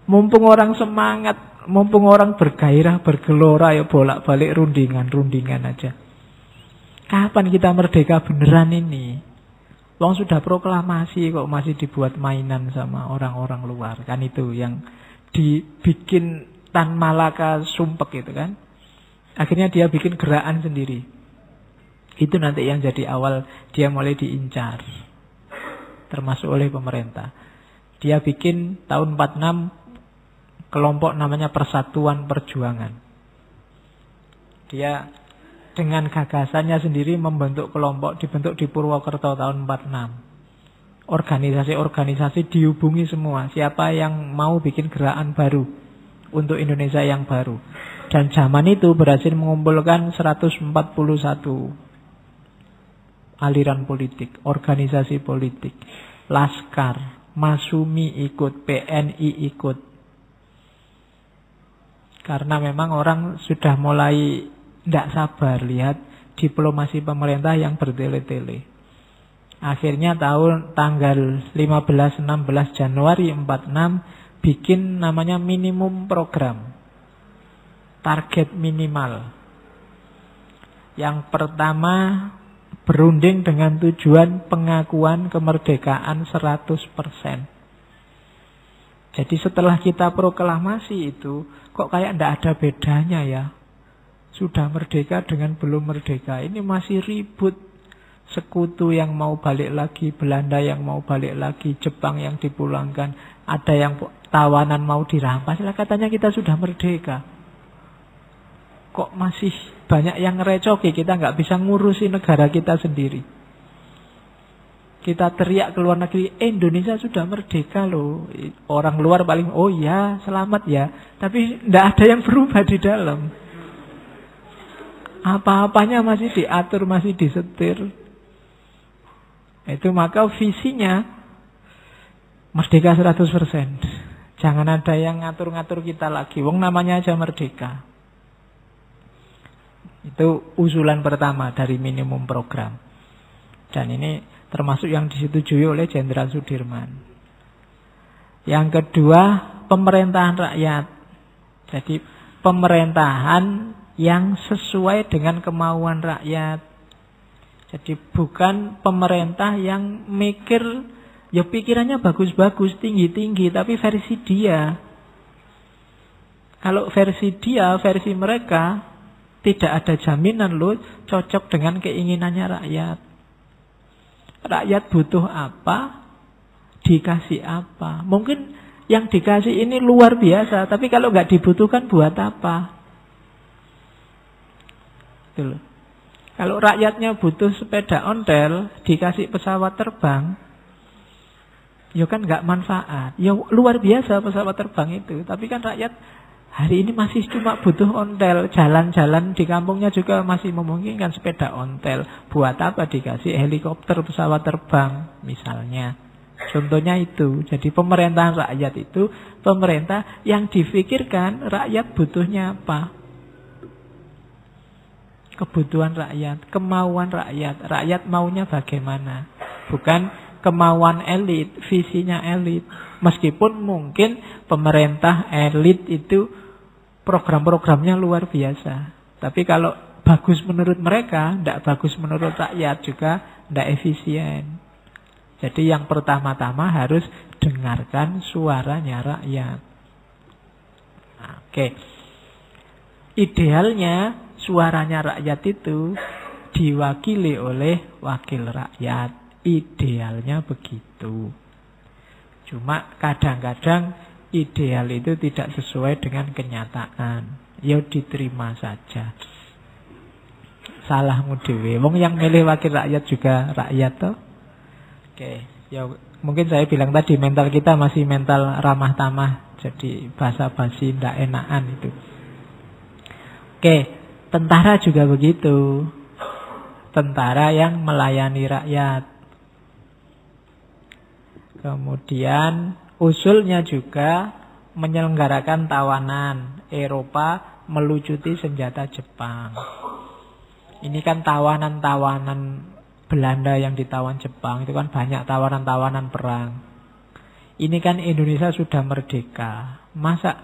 Mumpung orang semangat, mumpung orang bergairah, bergelora, ya bolak-balik rundingan aja. Kapan kita merdeka beneran ini? Wong sudah proklamasi kok masih dibuat mainan sama orang-orang luar. Kan itu yang dibikin Tan Malaka sumpek itu kan. Akhirnya dia bikin gerakan sendiri. Itu nanti yang jadi awal dia mulai diincar. Termasuk oleh pemerintah. Dia bikin tahun 46 kelompok namanya Persatuan Perjuangan. Dia dengan gagasannya sendiri membentuk kelompok, dibentuk di Purwokerto tahun 46. Organisasi-organisasi dihubungi semua. Siapa yang mau bikin gerakan baru untuk Indonesia yang baru. Dan zaman itu berhasil mengumpulkan 141 aliran politik, organisasi politik, Laskar, Masumi ikut, PNI ikut. Karena memang orang sudah mulai tidak sabar lihat diplomasi pemerintah yang bertele-tele. Akhirnya tanggal 15-16 Januari 46 bikin namanya minimum program. Target minimal. Yang pertama berunding dengan tujuan pengakuan kemerdekaan 100%. Jadi setelah kita proklamasi itu, kok kayak tidak ada bedanya ya. Sudah merdeka dengan belum merdeka. Ini masih ribut. Sekutu yang mau balik lagi, Belanda yang mau balik lagi, Jepang yang dipulangkan, ada yang tawanan mau dirampas. Lah katanya kita sudah merdeka. Kok masih banyak yang ngerecoki, kita nggak bisa ngurusi negara kita sendiri. Kita teriak ke luar negeri, Indonesia sudah merdeka loh. Orang luar paling, oh ya selamat ya. Tapi nggak ada yang berubah di dalam. Apa-apanya masih diatur, masih disetir. Itu maka visinya merdeka 100%. Jangan ada yang ngatur-ngatur kita lagi. Wong namanya aja merdeka. Itu usulan pertama dari minimum program. Dan ini termasuk yang disetujui oleh Jenderal Sudirman. Yang kedua, pemerintahan rakyat. Jadi pemerintahan yang sesuai dengan kemauan rakyat. Jadi bukan pemerintah yang mikir, ya pikirannya bagus-bagus, tinggi-tinggi, tapi versi dia. Kalau versi dia, versi mereka, tidak ada jaminan loh cocok dengan keinginannya rakyat. Rakyat butuh apa, dikasih apa. Mungkin yang dikasih ini luar biasa, tapi kalau nggak dibutuhkan buat apa? Gitu loh. Kalau rakyatnya butuh sepeda ontel, dikasih pesawat terbang, ya kan nggak manfaat. Ya luar biasa pesawat terbang itu, tapi kan rakyat hari ini masih cuma butuh ontel. Jalan-jalan di kampungnya juga masih memungkinkan sepeda ontel. Buat apa dikasih helikopter pesawat terbang misalnya. Contohnya itu. Jadi pemerintahan rakyat itu pemerintah yang difikirkan rakyat butuhnya apa. Kebutuhan rakyat, kemauan rakyat. Rakyat maunya bagaimana. Bukan kemauan elit, visinya elit. Meskipun mungkin pemerintah elit itu program-programnya luar biasa. Tapi kalau bagus menurut mereka, tidak bagus menurut rakyat juga, tidak efisien. Jadi yang pertama-tama harus dengarkan suaranya rakyat. Oke. Idealnya suaranya rakyat itu diwakili oleh wakil rakyat. Idealnya begitu. Cuma kadang-kadang ideal itu tidak sesuai dengan kenyataan. Ya diterima saja. Salahmu dhewe. Wong yang milih wakil rakyat juga rakyat toh. Oke, ya mungkin saya bilang tadi mental kita masih mental ramah tamah. Jadi basa-basi ndak enakan itu. Oke, tentara juga begitu. Tentara yang melayani rakyat. Kemudian usulnya juga menyelenggarakan tawanan. Eropa melucuti senjata Jepang. Ini kan tawanan-tawanan Belanda yang ditawan Jepang. Itu kan banyak tawanan-tawanan perang. Ini kan Indonesia sudah merdeka. Masa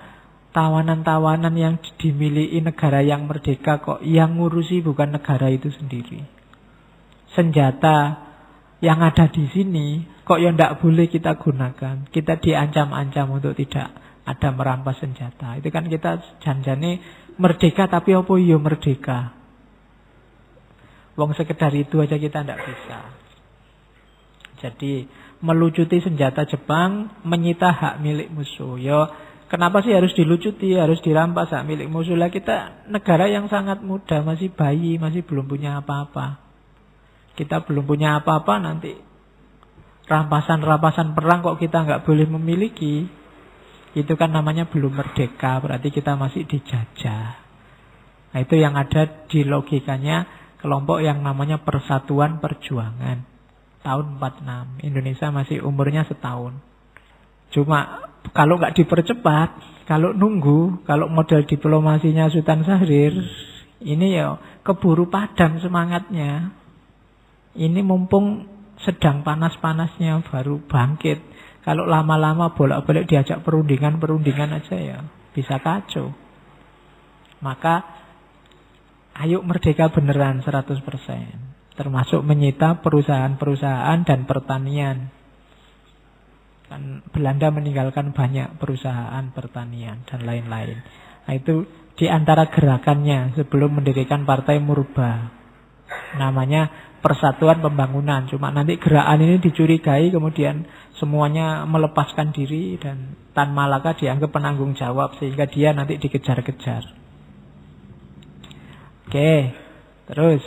tawanan-tawanan yang dimiliki negara yang merdeka kok yang ngurusi bukan negara itu sendiri. Senjata yang ada di sini kok ya ndak boleh kita gunakan. Kita diancam-ancam untuk tidak ada merampas senjata. Itu kan kita janjane merdeka tapi apa iya merdeka. Wong sekedar itu aja kita ndak bisa. Jadi melucuti senjata Jepang, menyita hak milik musuh. Ya, kenapa sih harus dilucuti, harus dirampas hak milik musuh? Lah kita negara yang sangat muda, masih bayi, masih belum punya apa-apa. Kita belum punya apa-apa, nanti rampasan-rampasan perang kok kita nggak boleh memiliki. Itu kan namanya belum merdeka, berarti kita masih dijajah. Nah, itu yang ada di logikanya kelompok yang namanya Persatuan Perjuangan. Tahun 46. Indonesia masih umurnya setahun. Cuma kalau nggak dipercepat, kalau nunggu, kalau model diplomasinya Sultan Syahrir, ini ya keburu padam semangatnya. Ini mumpung sedang panas-panasnya baru bangkit. Kalau lama-lama bolak-balik diajak perundingan aja ya bisa kacau. Maka ayo merdeka beneran 100%. Termasuk menyita perusahaan-perusahaan dan pertanian. Kan Belanda meninggalkan banyak perusahaan pertanian dan lain-lain. Nah, itu di antara gerakannya sebelum mendirikan Partai Murba. Namanya Persatuan Pembangunan. Cuma nanti gerakan ini dicurigai, kemudian semuanya melepaskan diri dan Tan Malaka dianggap penanggung jawab sehingga dia nanti dikejar-kejar. Oke, terus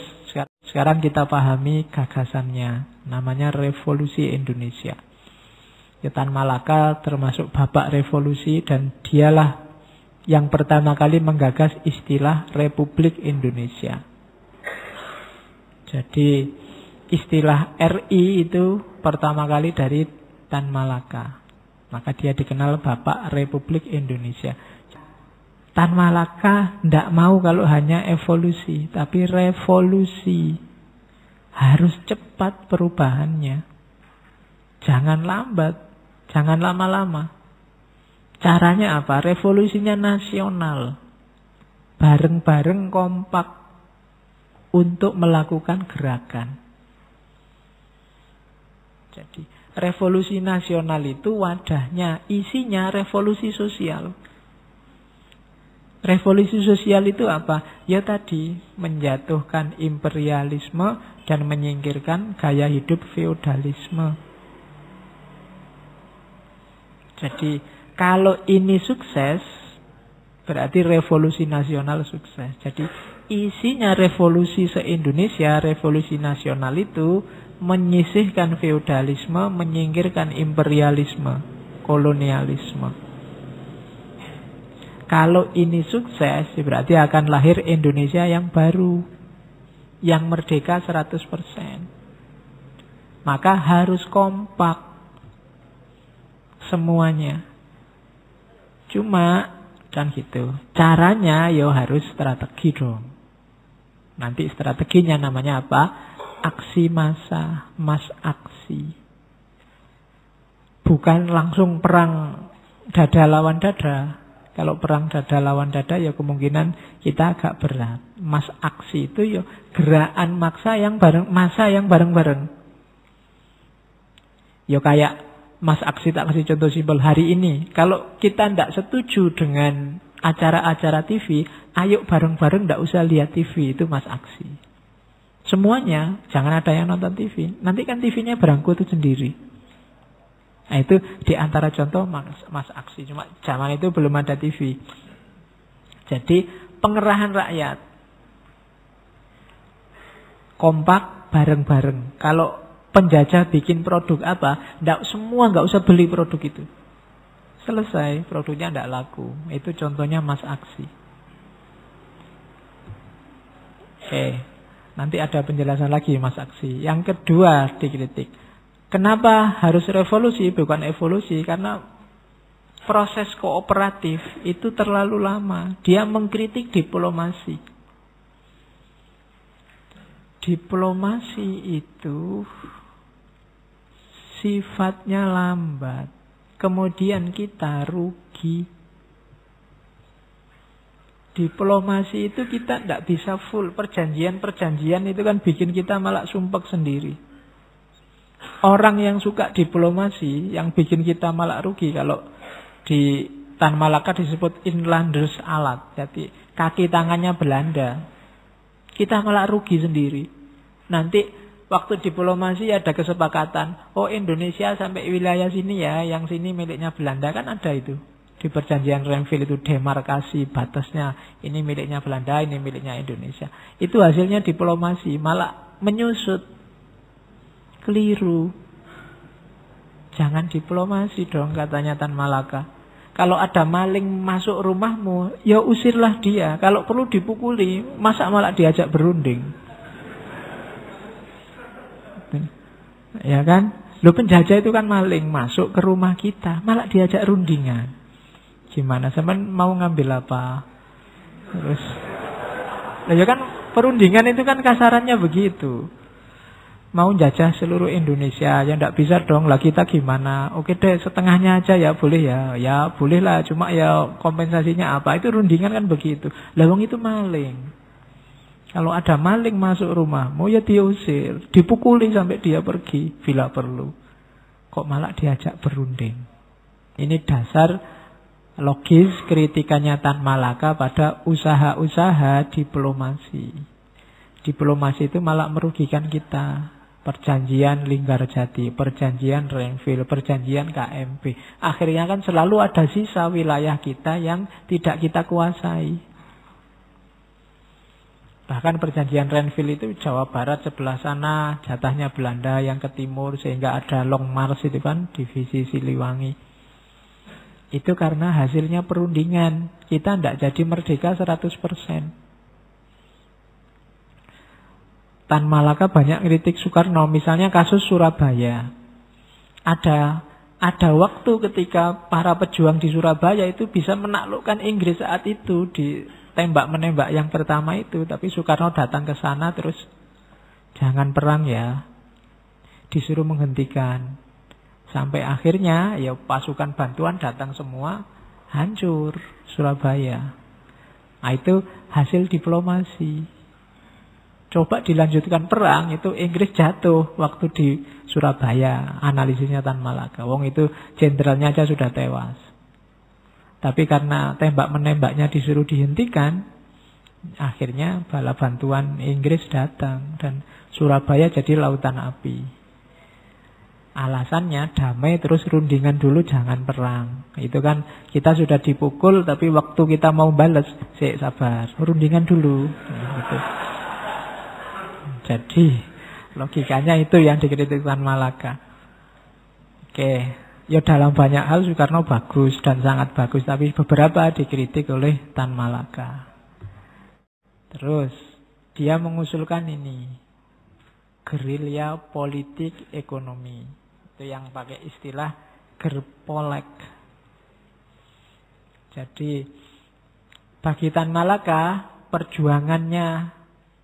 sekarang kita pahami gagasannya. Namanya Revolusi Indonesia. Tan Malaka termasuk bapak revolusi dan dialah yang pertama kali menggagas istilah Republik Indonesia. Jadi istilah RI itu pertama kali dari Tan Malaka. Maka dia dikenal bapak Republik Indonesia. Tan Malaka tidak mau kalau hanya evolusi, tapi revolusi. Harus cepat perubahannya. Jangan lambat, jangan lama-lama. Caranya apa? Revolusinya nasional. Bareng-bareng kompak untuk melakukan gerakan. Jadi revolusi nasional itu wadahnya, isinya revolusi sosial. Revolusi sosial itu apa? Ya tadi, menjatuhkan imperialisme dan menyingkirkan gaya hidup feodalisme. Jadi, kalau ini sukses, berarti revolusi nasional sukses. Jadi, isinya revolusi se-Indonesia, revolusi nasional itu menyisihkan feodalisme, menyingkirkan imperialisme, kolonialisme. Kalau ini sukses, berarti akan lahir Indonesia yang baru, yang merdeka 100%. Maka harus kompak semuanya. Cuma kan gitu. Caranya ya harus strategi dong. Nanti strateginya namanya apa? Aksi massa, mass aksi. Bukan langsung perang dada lawan dada. Kalau perang dada lawan dada ya kemungkinan kita agak berat. Mass aksi itu ya gerakan massa yang bareng-bareng. Ya kayak mass aksi, tak kasih contoh simpel hari ini. Kalau kita tidak setuju dengan acara-acara TV, ayo bareng-bareng tidak usah lihat TV, itu mass aksi. Semuanya, jangan ada yang nonton TV. Nanti kan TV-nya berangkut sendiri. Nah itu diantara contoh mas aksi. Cuma zaman itu belum ada TV. Jadi pengerahan rakyat. Kompak bareng-bareng. Kalau penjajah bikin produk apa, nggak usah beli produk itu. Selesai, produknya nggak laku. Itu contohnya mas aksi. Nanti ada penjelasan lagi mas aksi. Yang kedua dikritik. Kenapa harus revolusi bukan evolusi? Karena proses kooperatif itu terlalu lama. Dia mengkritik diplomasi. Diplomasi itu sifatnya lambat. Kemudian kita rugi. Diplomasi itu kita tidak bisa full. Perjanjian-perjanjian itu kan bikin kita malah sumpek sendiri. Orang yang suka diplomasi, yang bikin kita malah rugi. Kalau di Tan Malaka disebut inlanders alat. Jadi kaki tangannya Belanda. Kita malah rugi sendiri. Nanti waktu diplomasi ada kesepakatan. Oh, Indonesia sampai wilayah sini ya, yang sini miliknya Belanda, kan ada itu. Di perjanjian Renville itu demarkasi batasnya. Ini miliknya Belanda, ini miliknya Indonesia. Itu hasilnya diplomasi, malah menyusut. Keliru. Jangan diplomasi dong, katanya Tan Malaka. Kalau ada maling masuk rumahmu, ya usirlah dia. Kalau perlu dipukuli, masa malah diajak berunding. Ya kan? Lo penjajah itu kan maling masuk ke rumah kita, malah diajak rundingan. Gimana? Sampean mau ngambil apa? Terus, ya kan perundingan itu kan kasarannya begitu. Mau jajah seluruh Indonesia, ya ndak bisa dong. Lah kita gimana? Oke deh, setengahnya aja ya boleh ya. Ya boleh lah, cuma ya kompensasinya apa? Itu rundingan kan begitu. Lah wong itu maling. Kalau ada maling masuk rumahmu, ya diusir, dipukuli sampai dia pergi bila perlu. Kok malah diajak berunding? Ini dasar logis kritikannya Tan Malaka pada usaha-usaha diplomasi. Diplomasi itu malah merugikan kita. Perjanjian Linggarjati, perjanjian Renville, perjanjian KMP. Akhirnya kan selalu ada sisa wilayah kita yang tidak kita kuasai. Bahkan perjanjian Renville itu Jawa Barat sebelah sana jatahnya Belanda, yang ke timur sehingga ada Long March itu kan divisi Siliwangi. Itu karena hasilnya perundingan. Kita tidak jadi merdeka 100%. Tan Malaka banyak kritik Soekarno. Misalnya kasus Surabaya. Ada waktu ketika para pejuang di Surabaya itu bisa menaklukkan Inggris saat itu di tembak-menembak yang pertama itu. Tapi Soekarno datang ke sana terus, jangan perang ya. Disuruh menghentikan. Sampai akhirnya ya pasukan bantuan datang semua, hancur Surabaya. Nah, itu hasil diplomasi. Coba dilanjutkan perang, itu Inggris jatuh waktu di Surabaya. Analisisnya Tan Malaka. Wong itu jenderalnya aja sudah tewas. Tapi karena tembak-menembaknya disuruh dihentikan, akhirnya bala bantuan Inggris datang dan Surabaya jadi lautan api. Alasannya damai terus rundingan dulu, jangan perang. Itu kan kita sudah dipukul, tapi waktu kita mau balas, sabar, rundingan dulu. Gitu. Jadi logikanya itu yang dikritik Tan Malaka. Oke, ya dalam banyak hal Soekarno bagus dan sangat bagus, tapi beberapa dikritik oleh Tan Malaka. Terus dia mengusulkan ini, gerilya politik ekonomi. Itu yang pakai istilah gerpolek. Jadi bagi Tan Malaka, perjuangannya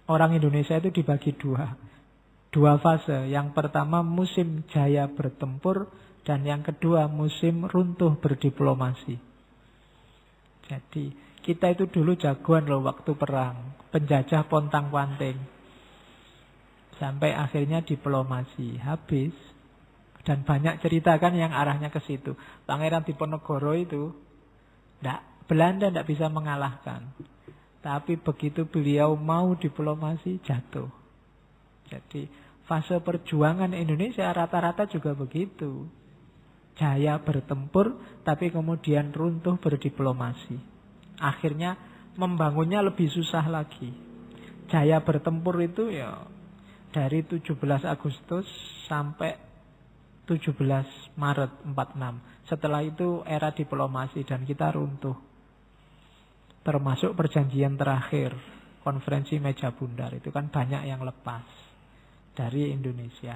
orang Indonesia itu dibagi dua fase. Yang pertama musim jaya bertempur, dan yang kedua musim runtuh berdiplomasi. Jadi kita itu dulu jagoan loh waktu perang, penjajah pontang-panting, sampai akhirnya diplomasi habis. Dan banyak cerita kan yang arahnya ke situ. Pangeran Diponegoro itu Belanda tidak bisa mengalahkan. Tapi begitu beliau mau diplomasi, jatuh. Jadi fase perjuangan Indonesia rata-rata juga begitu. Jaya bertempur, tapi kemudian runtuh berdiplomasi. Akhirnya membangunnya lebih susah lagi. Jaya bertempur itu ya dari 17 Agustus sampai 17 Maret 46. Setelah itu era diplomasi dan kita runtuh. Termasuk perjanjian terakhir, konferensi meja bundar. Itu kan banyak yang lepas dari Indonesia.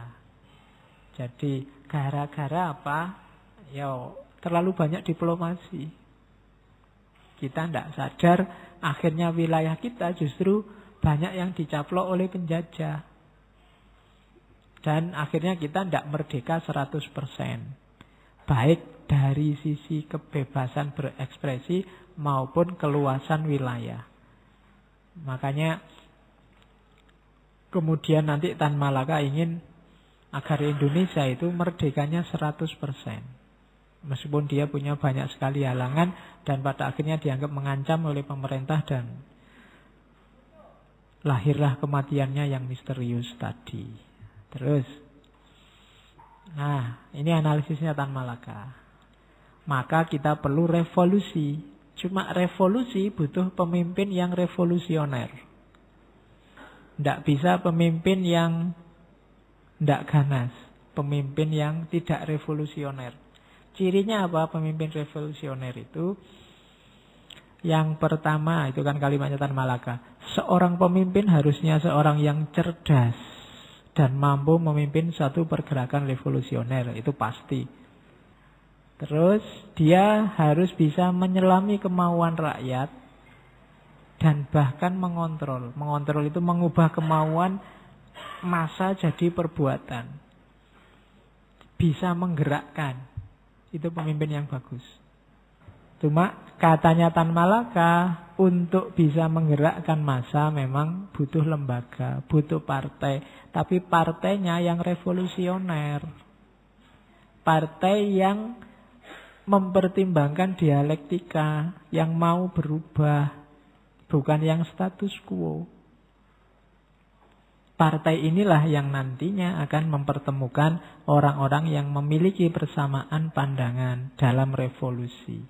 Jadi gara-gara apa? Ya terlalu banyak diplomasi. Kita tidak sadar akhirnya wilayah kita justru banyak yang dicaplok oleh penjajah. Dan akhirnya kita tidak merdeka 100%. Baik dari sisi kebebasan berekspresi maupun keluasan wilayah. Makanya kemudian nanti Tan Malaka ingin agar Indonesia itu merdekanya 100%. Meskipun dia punya banyak sekali halangan dan pada akhirnya dianggap mengancam oleh pemerintah dan lahirlah kematiannya yang misterius tadi. Terus, nah ini analisisnya Tan Malaka. Maka kita perlu revolusi. Cuma revolusi butuh pemimpin yang revolusioner. Tidak bisa pemimpin yang tidak ganas. Pemimpin yang tidak revolusioner. Cirinya apa pemimpin revolusioner itu? Yang pertama, itu kan kalimatnya Tan Malaka. Seorang pemimpin harusnya seorang yang cerdas dan mampu memimpin satu pergerakan revolusioner. Itu pasti. Terus dia harus bisa menyelami kemauan rakyat dan bahkan mengontrol. Mengontrol itu mengubah kemauan massa jadi perbuatan. Bisa menggerakkan. Itu pemimpin yang bagus. Cuma katanya Tan Malaka, untuk bisa menggerakkan massa memang butuh lembaga, butuh partai. Tapi partainya yang revolusioner. Partai yang mempertimbangkan dialektika, yang mau berubah, bukan yang status quo. Partai inilah yang nantinya akan mempertemukan orang-orang yang memiliki persamaan pandangan dalam revolusi.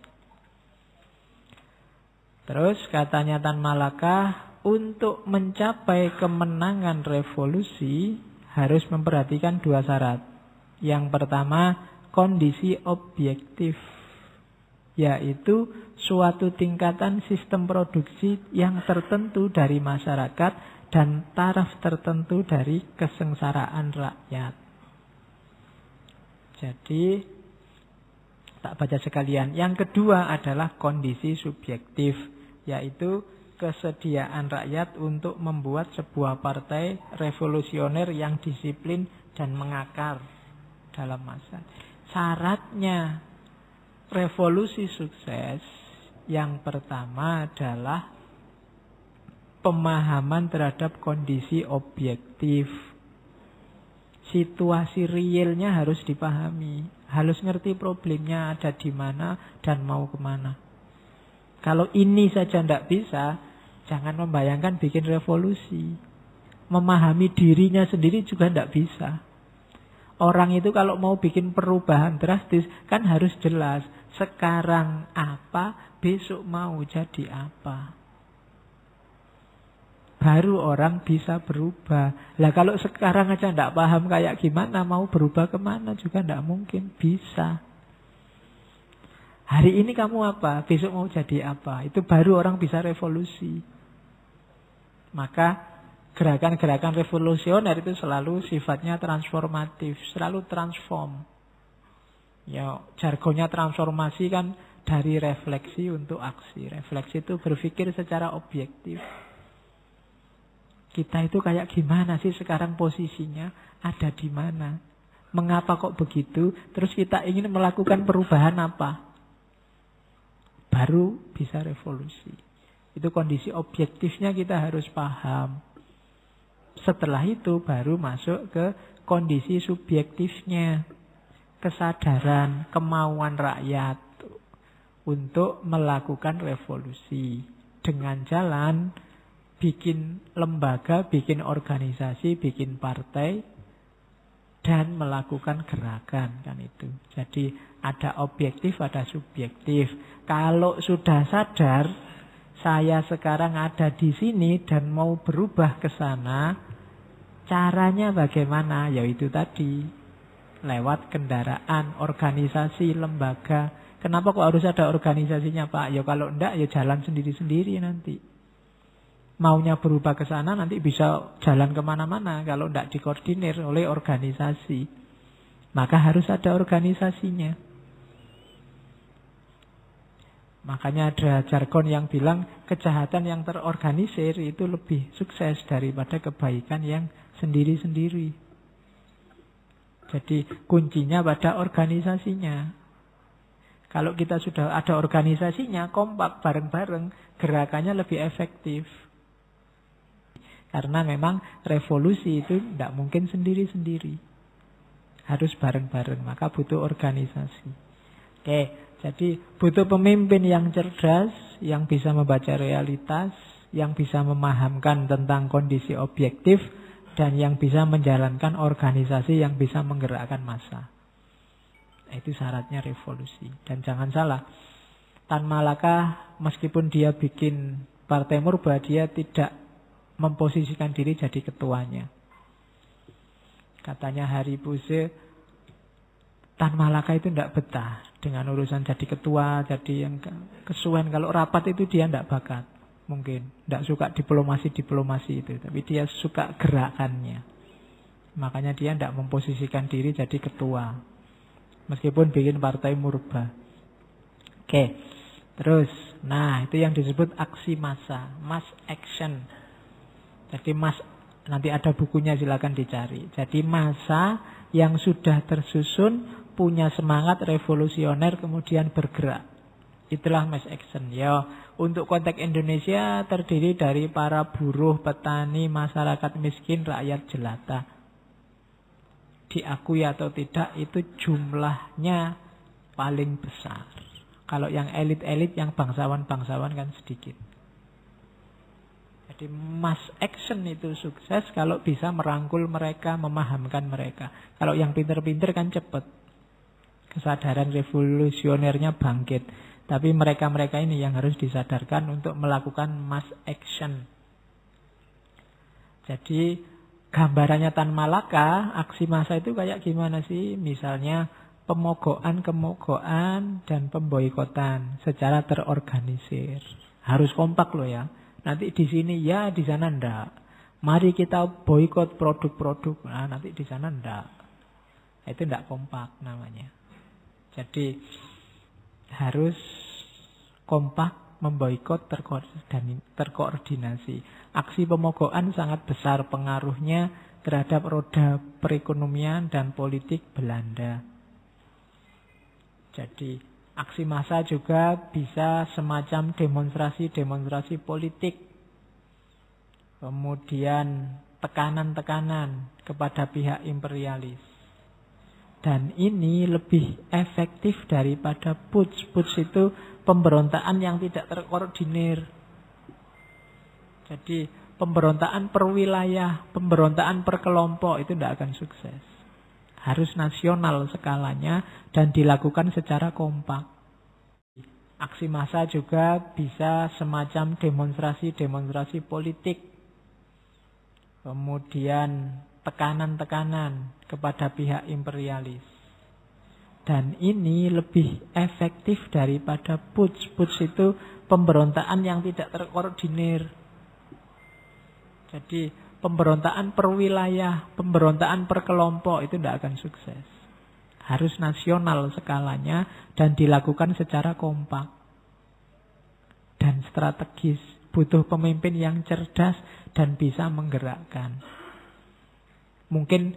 Terus katanya Tan Malaka, untuk mencapai kemenangan revolusi harus memperhatikan dua syarat. Yang pertama, kondisi objektif, yaitu suatu tingkatan sistem produksi yang tertentu dari masyarakat dan taraf tertentu dari kesengsaraan rakyat. Jadi tak baca sekalian. Yang kedua adalah kondisi subjektif, yaitu kesediaan rakyat untuk membuat sebuah partai revolusioner yang disiplin dan mengakar dalam massa. Syaratnya revolusi sukses yang pertama adalah pemahaman terhadap kondisi objektif. Situasi realnya harus dipahami. Harus ngerti problemnya ada di mana dan mau kemana. Kalau ini saja tidak bisa, jangan membayangkan bikin revolusi. Memahami dirinya sendiri juga tidak bisa. Orang itu kalau mau bikin perubahan drastis kan harus jelas. Sekarang apa, besok mau jadi apa. Baru orang bisa berubah. Lah kalau sekarang aja tidak paham kayak gimana, mau berubah kemana juga tidak mungkin bisa. Hari ini kamu apa, besok mau jadi apa. Itu baru orang bisa revolusi. Maka gerakan-gerakan revolusioner itu selalu sifatnya transformatif, selalu transform. Ya, jargonnya transformasi kan dari refleksi untuk aksi. Refleksi itu berpikir secara objektif. Kita itu kayak gimana sih sekarang posisinya? Ada di mana? Mengapa kok begitu? Terus kita ingin melakukan perubahan apa? Baru bisa revolusi. Itu kondisi objektifnya kita harus paham. Setelah itu baru masuk ke kondisi subjektifnya. Kesadaran, kemauan rakyat untuk melakukan revolusi. Dengan jalan bikin lembaga, bikin organisasi, bikin partai, dan melakukan gerakan, kan itu. Jadi ada objektif, ada subjektif. Kalau sudah sadar, saya sekarang ada di sini dan mau berubah ke sana, caranya bagaimana? Yaitu tadi, lewat kendaraan, organisasi, lembaga. Kenapa kok harus ada organisasinya, Pak? Ya kalau enggak, ya jalan sendiri-sendiri nanti. Maunya berubah ke sana nanti bisa jalan kemana-mana kalau tidak dikoordinir oleh organisasi. Maka harus ada organisasinya. Makanya ada jargon yang bilang kejahatan yang terorganisir itu lebih sukses daripada kebaikan yang sendiri-sendiri. Jadi kuncinya pada organisasinya. Kalau kita sudah ada organisasinya, kompak bareng-bareng, gerakannya lebih efektif. Karena memang revolusi itu tidak mungkin sendiri-sendiri. Harus bareng-bareng, maka butuh organisasi. Oke, jadi butuh pemimpin yang cerdas, yang bisa membaca realitas, yang bisa memahamkan tentang kondisi objektif, dan yang bisa menjalankan organisasi yang bisa menggerakkan massa. Itu syaratnya revolusi. Dan jangan salah, Tan Malaka meskipun dia bikin Partai Murba, dia tidak memposisikan diri jadi ketuanya. Katanya Hari Puse, Tan Malaka itu tidak betah dengan urusan jadi ketua, jadi yang kesuwen. Kalau rapat itu dia tidak bakat. Mungkin tidak suka diplomasi itu. Tapi dia suka gerakannya. Makanya dia tidak memposisikan diri jadi ketua. Meskipun bikin Partai Murba. Oke, terus, nah itu yang disebut aksi massa, mass action. Jadi nanti ada bukunya, silakan dicari. Jadi massa yang sudah tersusun, punya semangat revolusioner, kemudian bergerak. Itulah mass action. Ya, untuk konteks Indonesia terdiri dari para buruh, petani, masyarakat miskin, rakyat jelata. Diakui atau tidak, itu jumlahnya paling besar. Kalau yang elit-elit, yang bangsawan-bangsawan kan sedikit. Jadi mass action itu sukses kalau bisa merangkul mereka, memahamkan mereka. Kalau yang pinter-pinter kan cepat. Kesadaran revolusionernya bangkit. Tapi mereka-mereka ini yang harus disadarkan untuk melakukan mass action. Jadi gambarannya Tan Malaka, aksi massa itu kayak gimana sih? Misalnya pemogokan dan pemboikotan secara terorganisir. Harus kompak loh ya. Nanti di sini ya, di sana ndak. Mari kita boikot produk-produk. Nah, nanti di sana ndak. Itu ndak kompak namanya. Jadi harus kompak, memboikot, terkoordinasi. Aksi pemogokan sangat besar pengaruhnya terhadap roda perekonomian dan politik Belanda. Jadi aksi massa juga bisa semacam demonstrasi politik. Kemudian tekanan-tekanan kepada pihak imperialis. Dan ini lebih efektif daripada putsch. Putsch itu pemberontakan yang tidak terkoordinir. Jadi pemberontakan per wilayah, pemberontakan per kelompok itu tidak akan sukses. Harus nasional skalanya dan dilakukan secara kompak. Aksi massa juga bisa semacam demonstrasi politik. Kemudian tekanan-tekanan kepada pihak imperialis. Dan ini lebih efektif daripada putsch. Putsch itu pemberontakan yang tidak terkoordinir. Jadi pemberontakan per wilayah, pemberontakan per kelompok itu tidak akan sukses. Harus nasional skalanya dan dilakukan secara kompak dan strategis. Butuh pemimpin yang cerdas dan bisa menggerakkan. Mungkin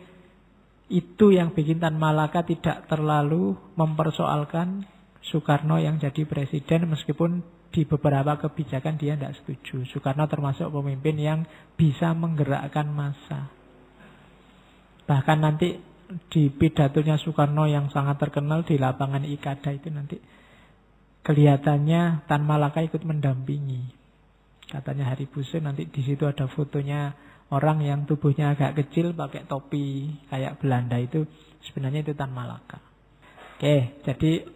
itu yang bikin Tan Malaka tidak terlalu mempersoalkan Soekarno yang jadi presiden, meskipun di beberapa kebijakan dia tidak setuju. Soekarno termasuk pemimpin yang bisa menggerakkan massa. Bahkan nanti di pidatonya Soekarno yang sangat terkenal di lapangan Ikada itu nanti kelihatannya Tan Malaka ikut mendampingi. Katanya Hari Puse nanti di situ ada fotonya orang yang tubuhnya agak kecil pakai topi kayak Belanda, itu sebenarnya itu Tan Malaka. Oke, jadi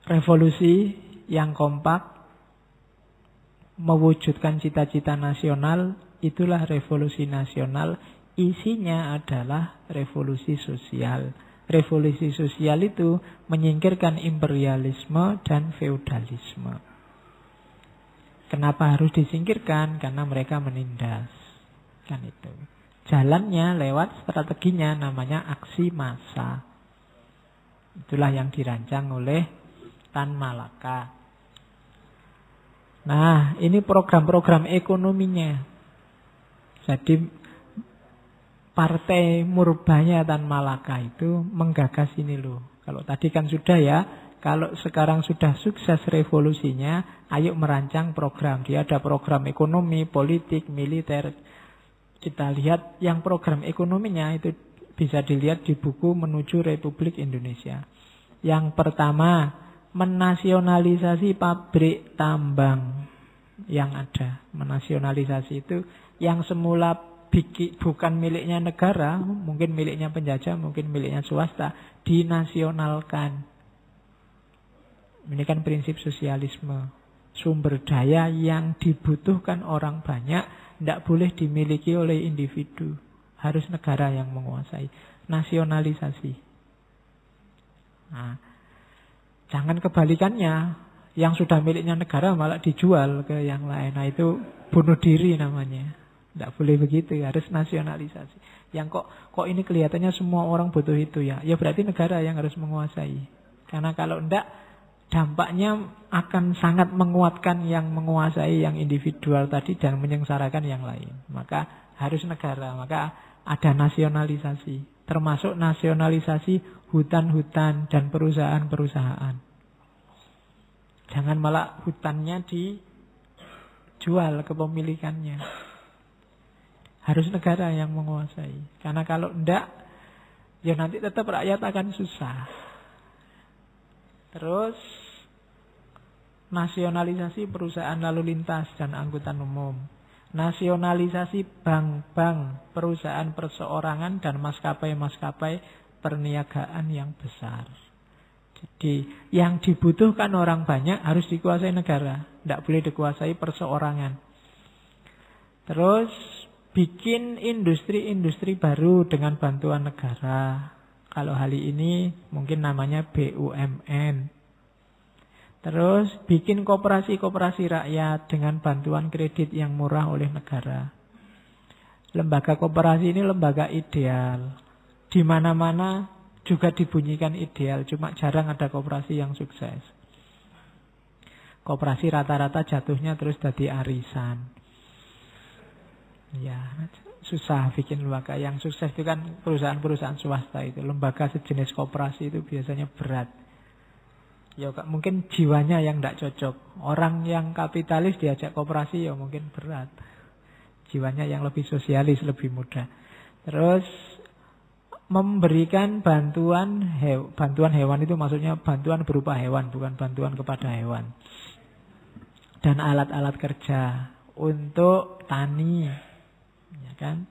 revolusi yang kompak mewujudkan cita-cita nasional, itulah revolusi nasional. Isinya adalah revolusi sosial. Revolusi sosial itu menyingkirkan imperialisme dan feudalisme. Kenapa harus disingkirkan? Karena mereka menindas. Kan itu. Jalannya lewat strateginya namanya aksi massa. Itulah yang dirancang oleh Tan Malaka. Nah, ini program-program ekonominya. Jadi Partai Murbanya Tan Malaka itu menggagas ini loh. Kalau tadi kan sudah ya, Kalau sekarang sudah sukses revolusinya, ayo merancang program. Dia ada program ekonomi, politik, militer. Kita lihat yang program ekonominya itu bisa dilihat di buku Menuju Republik Indonesia. Yang pertama, menasionalisasi pabrik tambang yang ada. Menasionalisasi itu yang semula bukan miliknya negara, mungkin miliknya penjajah, mungkin miliknya swasta, dinasionalkan. Ini kan prinsip sosialisme. Sumber daya yang dibutuhkan orang banyak tidak boleh dimiliki oleh individu. Harus negara yang menguasai. Nasionalisasi. Nah, jangan kebalikannya. Yang sudah miliknya negara malah dijual ke yang lain. Nah, itu bunuh diri namanya. Tidak boleh begitu, harus nasionalisasi. Yang kok ini kelihatannya semua orang butuh itu ya. Ya berarti negara yang harus menguasai. Karena kalau tidak, dampaknya akan sangat menguatkan yang menguasai yang individual tadi dan menyengsarakan yang lain. Maka harus negara, maka ada nasionalisasi. Termasuk nasionalisasi hutan-hutan dan perusahaan-perusahaan. Jangan malah hutannya dijual kepemilikannya. Harus negara yang menguasai. Karena kalau enggak, ya nanti tetap rakyat akan susah. Terus, nasionalisasi perusahaan lalu lintas dan angkutan umum. Nasionalisasi bank-bank, perusahaan perseorangan dan maskapai-maskapai perniagaan yang besar. Jadi, yang dibutuhkan orang banyak harus dikuasai negara. Tidak boleh dikuasai perseorangan. Terus, bikin industri-industri baru dengan bantuan negara. Kalau hari ini mungkin namanya BUMN. Terus bikin koperasi-koperasi rakyat dengan bantuan kredit yang murah oleh negara. Lembaga koperasi ini lembaga ideal. Di mana-mana juga dibunyikan ideal, cuma jarang ada koperasi yang sukses. Koperasi rata-rata jatuhnya terus jadi arisan. Ya, susah bikin lembaga. Yang sukses itu kan perusahaan-perusahaan swasta itu. Lembaga sejenis koperasi itu biasanya berat. Ya mungkin jiwanya yang tidak cocok. Orang yang kapitalis diajak koperasi ya mungkin berat. Jiwanya yang lebih sosialis, lebih mudah. Terus memberikan bantuan hewan itu maksudnya bantuan berupa hewan, bukan bantuan kepada hewan. Dan alat-alat kerja untuk tani. Ya kan?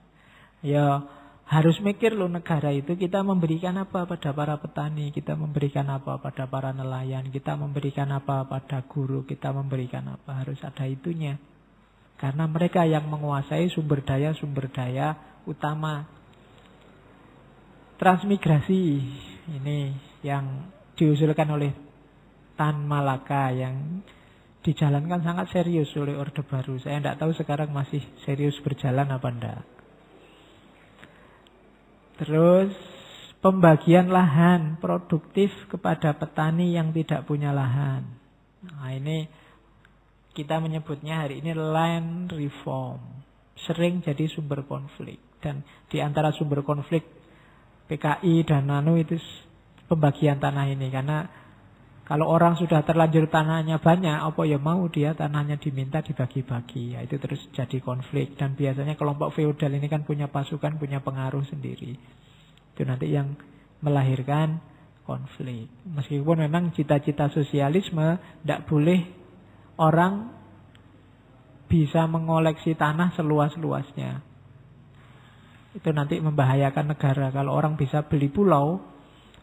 Ya harus mikir loh negara itu kita memberikan apa pada para petani, kita memberikan apa pada para nelayan, kita memberikan apa pada guru, kita memberikan apa, harus ada itunya. Karena mereka yang menguasai sumber daya utama. Transmigrasi ini yang diusulkan oleh Tan Malaka yang dijalankan sangat serius oleh Orde Baru. Saya tidak tahu sekarang masih serius berjalan apa enggak. Terus pembagian lahan produktif kepada petani yang tidak punya lahan. Nah ini kita menyebutnya hari ini land reform. Sering jadi sumber konflik. Dan di antara sumber konflik PKI dan NANU itu pembagian tanah ini. Karena kalau orang sudah terlanjur tanahnya banyak, apa ya mau dia tanahnya diminta dibagi-bagi. Ya, itu terus jadi konflik. Dan biasanya kelompok feodal ini kan punya pasukan, punya pengaruh sendiri. Itu nanti yang melahirkan konflik. Meskipun memang cita-cita sosialisme tidak boleh orang bisa mengoleksi tanah seluas-luasnya. Itu nanti membahayakan negara. Kalau orang bisa beli pulau,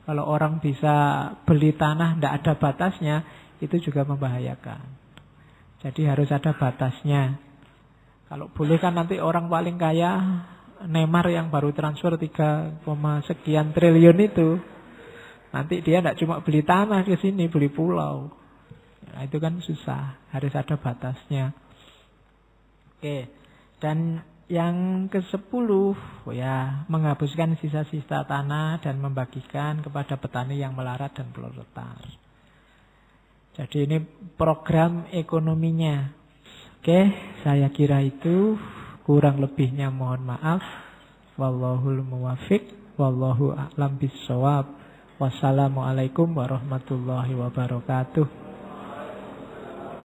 kalau orang bisa beli tanah tidak ada batasnya, itu juga membahayakan. Jadi harus ada batasnya. Kalau boleh kan nanti orang paling kaya Neymar yang baru transfer 3, sekian triliun itu, nanti dia tidak cuma beli tanah ke sini, beli pulau. Nah, itu kan susah, harus ada batasnya. Oke, dan yang ke-10 ya menghapuskan sisa-sisa tanah dan membagikan kepada petani yang melarat dan proletar. Jadi ini program ekonominya. Oke, saya kira itu, kurang lebihnya mohon maaf. Wallahul muwafiq, wallahu a'lam bissawab. Wassalamualaikum warahmatullahi wabarakatuh.